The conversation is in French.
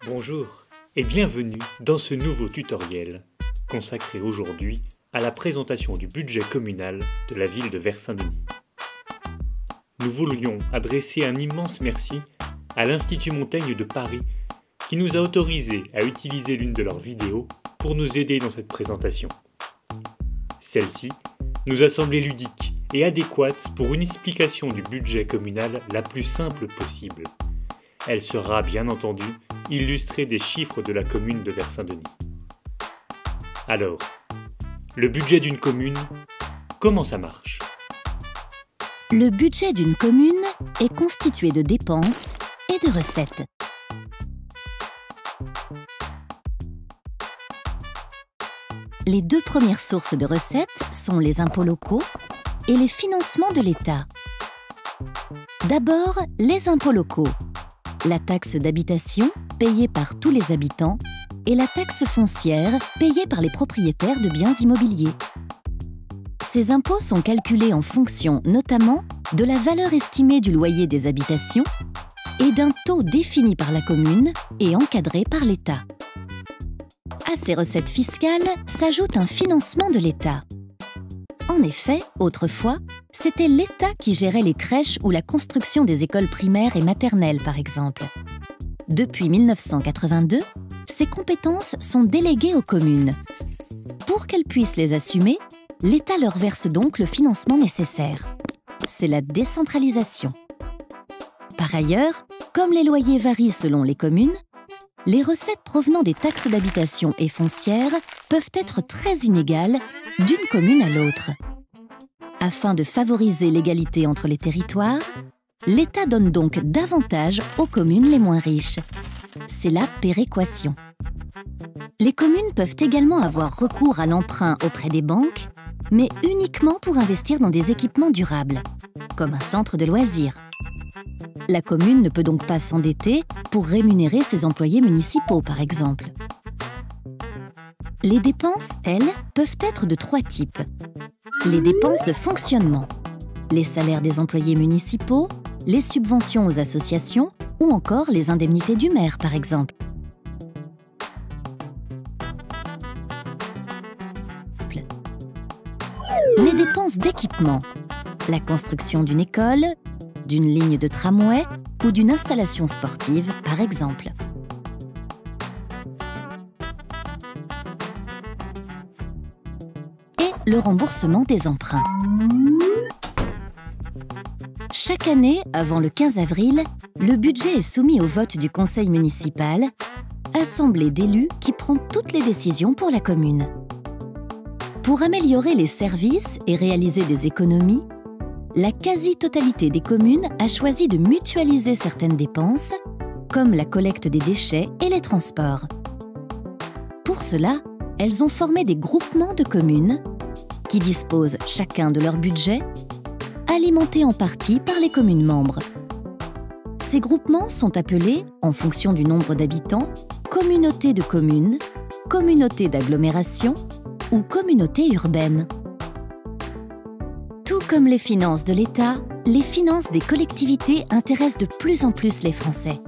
Bonjour et bienvenue dans ce nouveau tutoriel consacré aujourd'hui à la présentation du budget communal de la ville de Vers-Saint-Denis. Nous voulions adresser un immense merci à l'Institut Montaigne de Paris qui nous a autorisé à utiliser l'une de leurs vidéos pour nous aider dans cette présentation. Celle-ci nous a semblé ludique et adéquate pour une explication du budget communal la plus simple possible. Elle sera bien entendu illustrée des chiffres de la commune de Vers-Saint-Denis. Alors, le budget d'une commune, comment ça marche? Le budget d'une commune est constitué de dépenses et de recettes. Les deux premières sources de recettes sont les impôts locaux et les financements de l'État. D'abord, les impôts locaux. La taxe d'habitation, payée par tous les habitants, et la taxe foncière, payée par les propriétaires de biens immobiliers. Ces impôts sont calculés en fonction, notamment, de la valeur estimée du loyer des habitations et d'un taux défini par la commune et encadré par l'État. À ces recettes fiscales s'ajoute un financement de l'État. En effet, autrefois, c'était l'État qui gérait les crèches ou la construction des écoles primaires et maternelles, par exemple. Depuis 1982, ces compétences sont déléguées aux communes. Pour qu'elles puissent les assumer, l'État leur verse donc le financement nécessaire. C'est la décentralisation. Par ailleurs, comme les loyers varient selon les communes, les recettes provenant des taxes d'habitation et foncières peuvent être très inégales d'une commune à l'autre. Afin de favoriser l'égalité entre les territoires, l'État donne donc davantage aux communes les moins riches. C'est la péréquation. Les communes peuvent également avoir recours à l'emprunt auprès des banques, mais uniquement pour investir dans des équipements durables, comme un centre de loisirs. La commune ne peut donc pas s'endetter pour rémunérer ses employés municipaux, par exemple. Les dépenses, elles, peuvent être de trois types. Les dépenses de fonctionnement, les salaires des employés municipaux, les subventions aux associations ou encore les indemnités du maire, par exemple. Les dépenses d'équipement, la construction d'une école, d'une ligne de tramway ou d'une installation sportive, par exemple. Et le remboursement des emprunts. Chaque année, avant le 15 avril, le budget est soumis au vote du conseil municipal, assemblée d'élus qui prend toutes les décisions pour la commune. Pour améliorer les services et réaliser des économies, la quasi-totalité des communes a choisi de mutualiser certaines dépenses, comme la collecte des déchets et les transports. Pour cela, elles ont formé des groupements de communes qui disposent chacun de leur budget, alimentés en partie par les communes membres. Ces groupements sont appelés, en fonction du nombre d'habitants, communautés de communes, communautés d'agglomération ou communautés urbaines. Tout comme les finances de l'État, les finances des collectivités intéressent de plus en plus les Français.